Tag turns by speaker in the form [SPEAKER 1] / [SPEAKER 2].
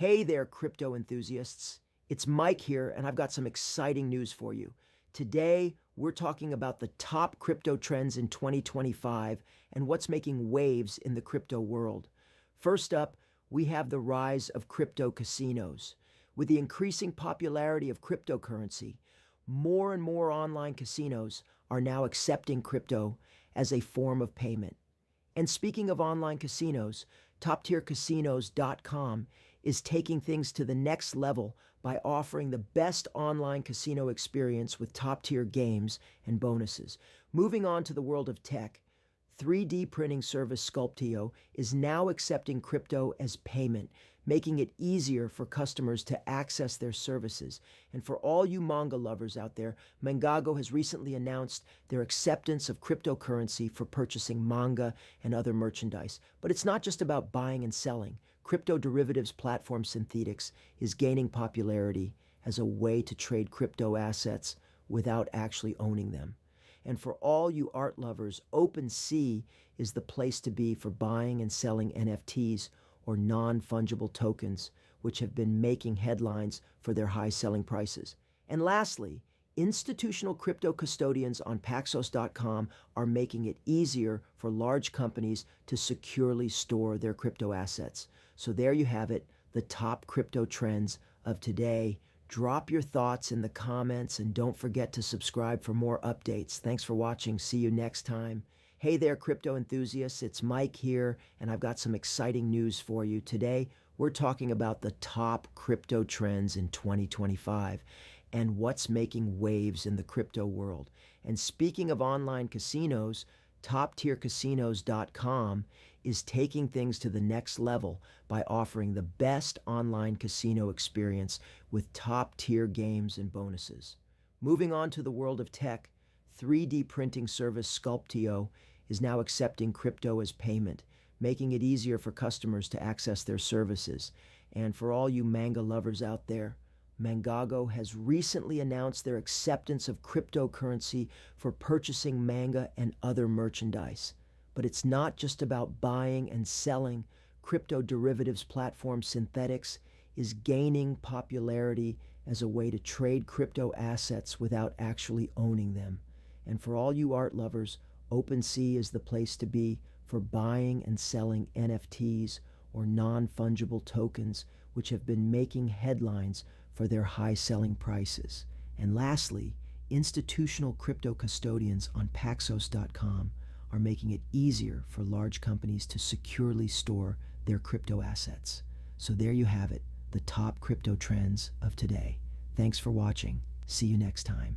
[SPEAKER 1] Hey there, crypto enthusiasts. It's Mike here, and I've got some exciting news for you. Today, we're talking about the top crypto trends in 2025 and what's making waves in the crypto world. First up, we have the rise of crypto casinos. With the increasing popularity of cryptocurrency, more and more online casinos are now accepting crypto as a form of payment. And speaking of online casinos, Toptiercasinos.com is taking things to the next level by offering the best online casino experience with top-tier games and bonuses. Moving on to the world of tech, 3D printing service Sculpteo is now accepting crypto as payment, making it easier for customers to access their services. And for all you manga lovers out there, Manga has recently announced their acceptance of cryptocurrency for purchasing manga and other merchandise. But it's not just about buying and selling. Crypto derivatives platform Synthetix is gaining popularity as a way to trade crypto assets without actually owning them. And for all you art lovers, OpenSea is the place to be for buying and selling NFTs or non-fungible tokens, which have been making headlines for their high selling prices. And lastly, institutional crypto custodians on Paxos.com are making it easier for large companies to securely store their crypto assets. So there you have it, the top crypto trends of today. Drop your thoughts in the comments and don't forget to subscribe for more updates. Thanks for watching. See you next time. Hey there, crypto enthusiasts. It's Mike here, and I've got some exciting news for you. Today, we're talking about the top crypto trends in 2025 and what's making waves in the crypto world. And speaking of online casinos, Toptiercasinos.com is taking things to the next level by offering the best online casino experience with top-tier games and bonuses. Moving on to the world of tech, 3D printing service Sculpteo is now accepting crypto as payment, making it easier for customers to access their services. And for all you manga lovers out there, Mangago has recently announced their acceptance of cryptocurrency for purchasing manga and other merchandise. But it's not just about buying and selling. Crypto derivatives platform Synthetix is gaining popularity as a way to trade crypto assets without actually owning them. And for all you art lovers, OpenSea is the place to be for buying and selling NFTs or non-fungible tokens, which have been making headlines for their high selling prices. And lastly, institutional crypto custodians on Paxos.com are making it easier for large companies to securely store their crypto assets. So there you have it, the top crypto trends of today. Thanks for watching. See you next time.